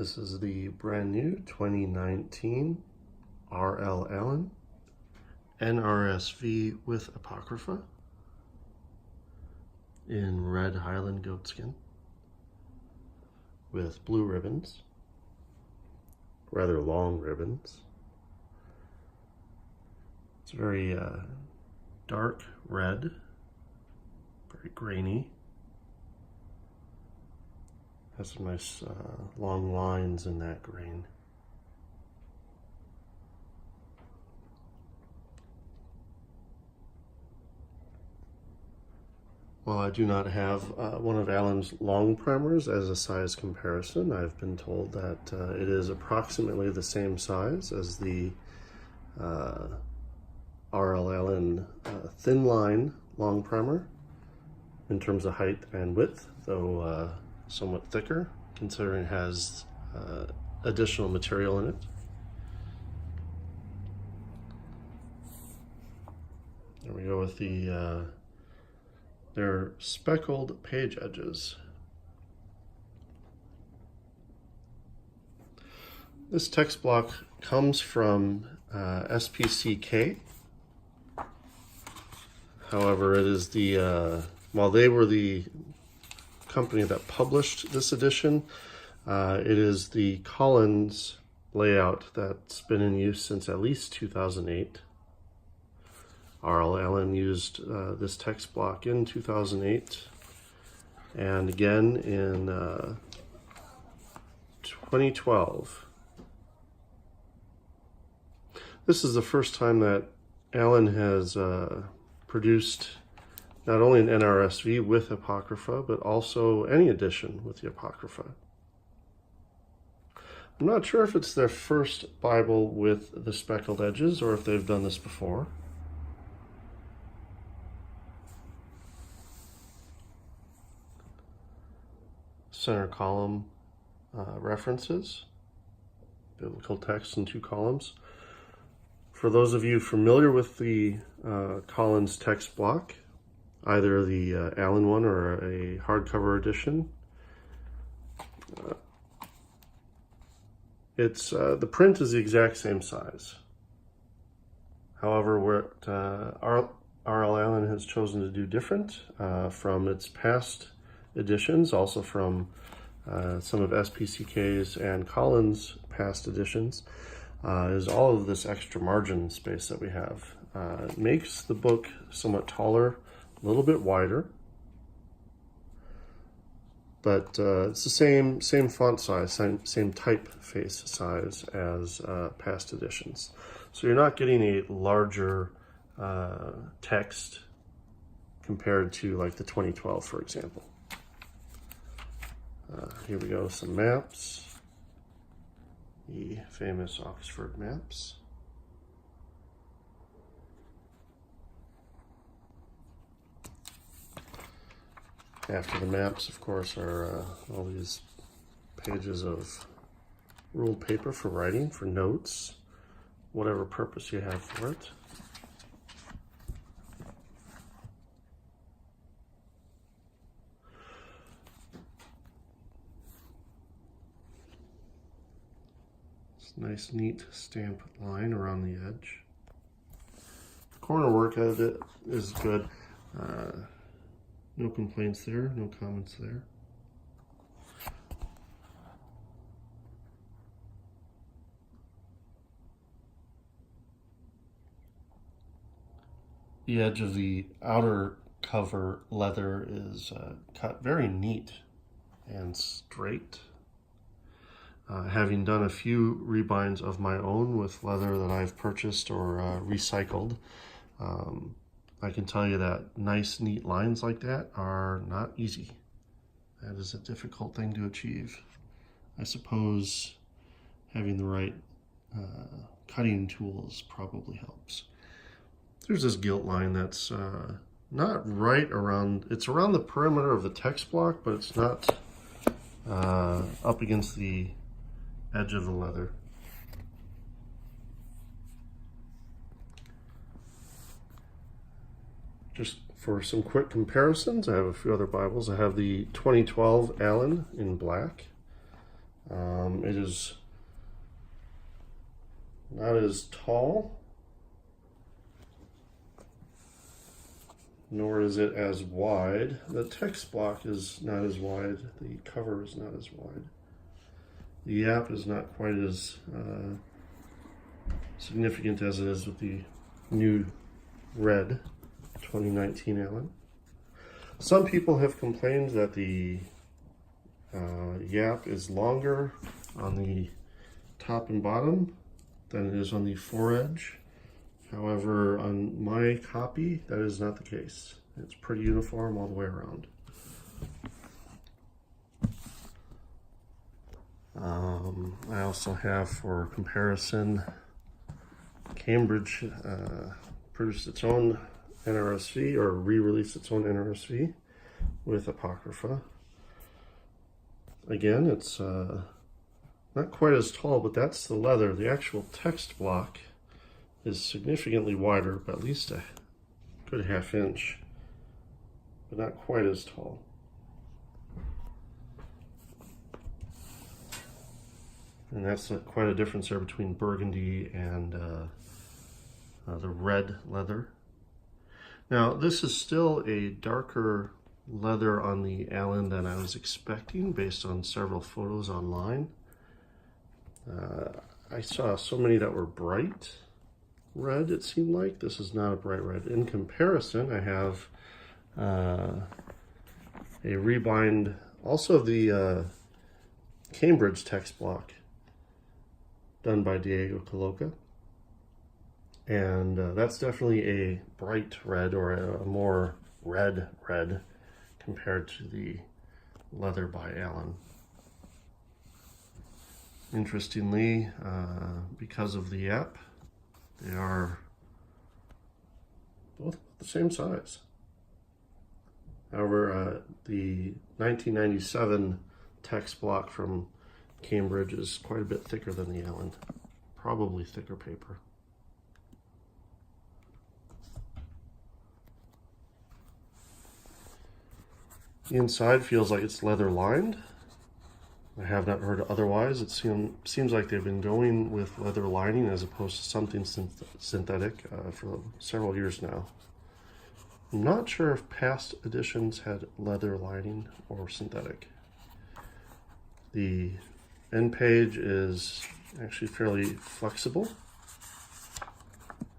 This is the brand new 2019 R.L. Allan NRSV with Apocrypha in red Highland goatskin with blue ribbons, rather long ribbons. It's very dark red, very grainy. Has some nice long lines in that grain. While I do not have one of Allan's long primers as a size comparison, I've been told that it is approximately the same size as the R.L. Allan thin line long primer in terms of height and width, though somewhat thicker, considering it has additional material in it. There we go with the they're speckled page edges. This text block comes from SPCK. However, it is the while they were the company that published this edition, it is the Collins layout that's been in use since at least 2008. R.L. Allan used this text block in 2008 and again in 2012. This is the first time that Allan has produced not only an NRSV with Apocrypha, but also any edition with the Apocrypha. I'm not sure if it's their first Bible with the speckled edges or if they've done this before. Center column references, biblical text in 2 columns. For those of you familiar with the Collins text block, either the Allan one or a hardcover edition, it's the print is the exact same size. However, what R.L. Allan has chosen to do different from its past editions, also from some of SPCK's and Collins' past editions, is all of this extra margin space that we have. It makes the book somewhat taller, a little bit wider, but it's the same font size, same typeface size as past editions. So you're not getting a larger text compared to like the 2012, for example. Here we go, some maps, the famous Oxford maps. After the maps, of course, are all these pages of ruled paper for writing, for notes, whatever purpose you have for it. Nice, neat stamp line around the edge. The corner work of it is good. No complaints there, no comments there. The edge of the outer cover leather is cut very neat and straight. Having done a few rebinds of my own with leather that I've purchased or recycled, I can tell you that nice, neat lines like that are not easy. That is a difficult thing to achieve. I suppose having the right cutting tools probably helps. There's this gilt line that's not right around, it's around the perimeter of the text block, but it's not up against the edge of the leather. Just for some quick comparisons, I have a few other Bibles. I have the 2012 Allan in black. It is not as tall, nor is it as wide. The text block is not as wide. The cover is not as wide. The yap is not quite as significant as it is with the new red 2019 Allan. Some people have complained that the yap is longer on the top and bottom than it is on the foredge. However, on my copy, that is not the case. It's pretty uniform all the way around. I also have, for comparison, Cambridge produced its own NRSV, or re-released its own NRSV with Apocrypha. Again, it's not quite as tall, but that's the leather. The actual text block is significantly wider, by at least a good ½ inch, but not quite as tall. And that's quite a difference there between burgundy and the red leather. Now, this is still a darker leather on the Allan than I was expecting based on several photos online. I saw so many that were bright red, it seemed like. This is not a bright red. In comparison, I have a rebind, also of the Cambridge text block, done by Caloca. And that's definitely a bright red, or a more red compared to the leather by Allan. Interestingly, because of the yap, they are both the same size. However, the 1997 text block from Cambridge is quite a bit thicker than the Allan, probably thicker paper. The inside feels like it's leather lined. I have not heard otherwise. It seems like they've been going with leather lining as opposed to something synthetic for several years now. I'm not sure if past editions had leather lining or synthetic. The end page is actually fairly flexible.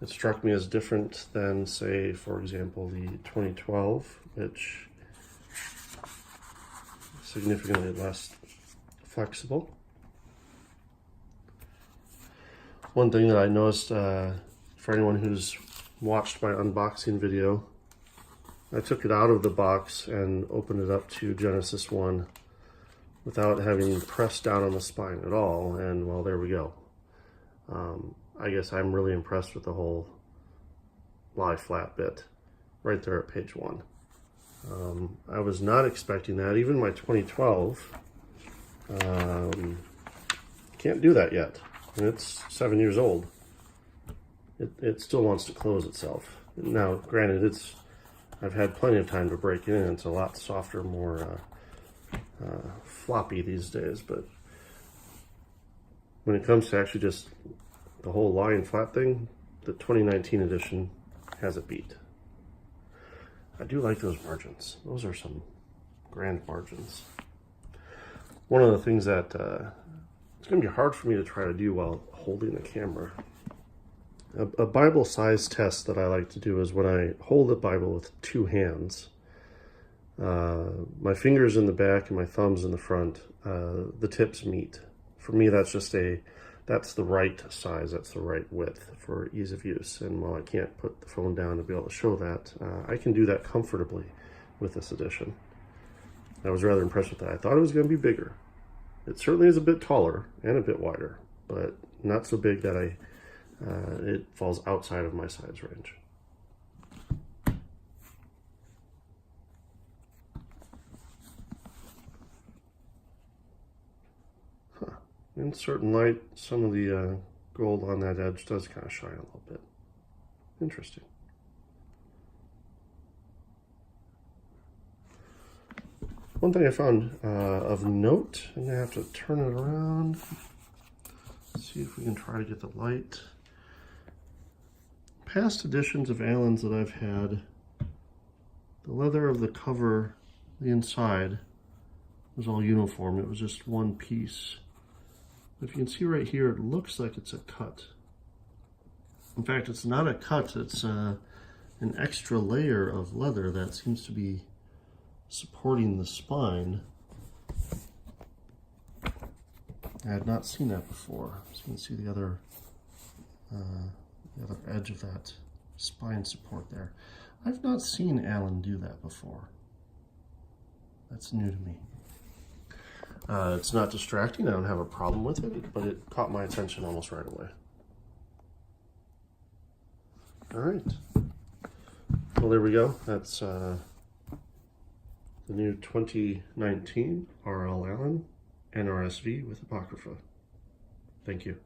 It struck me as different than, say, for example, the 2012, which significantly less flexible. One thing that I noticed, for anyone who's watched my unboxing video, I took it out of the box and opened it up to Genesis 1 without having pressed down on the spine at all, and well, there we go. I guess I'm really impressed with the whole lie flat bit right there at page 1. I was not expecting that. Even my 2012 can't do that yet, and it's 7 years old. It still wants to close itself. Now, granted, I've had plenty of time to break it in. It's a lot softer, more floppy these days, but when it comes to actually just the whole line flat thing, the 2019 edition has it beat. I do like those margins. Those are some grand margins. One of the things that it's going to be hard for me to try to do while holding the camera. A Bible size test that I like to do is when I hold the Bible with two hands, my fingers in the back and my thumbs in the front, the tips meet. For me, that's the right size, that's the right width for ease of use. And while I can't put the phone down to be able to show that, I can do that comfortably with this edition. I was rather impressed with that. I thought it was going to be bigger. It certainly is a bit taller and a bit wider, but not so big that it falls outside of my size range. In certain light, some of the gold on that edge does kind of shine a little bit. Interesting. One thing I found of note, I'm gonna have to turn it around. See if we can try to get the light. Past editions of Allan's that I've had, the leather of the cover, the inside, was all uniform. It was just one piece. But if you can see right here, it looks like it's a cut. In fact, it's not a cut, it's an extra layer of leather that seems to be supporting the spine. I had not seen that before. So you can see the other edge of that spine support there. I've not seen Allan do that before. That's new to me. It's not distracting. I don't have a problem with it, but it caught my attention almost right away. All right. Well, there we go. That's the new 2019 R.L. Allan NRSV with Apocrypha. Thank you.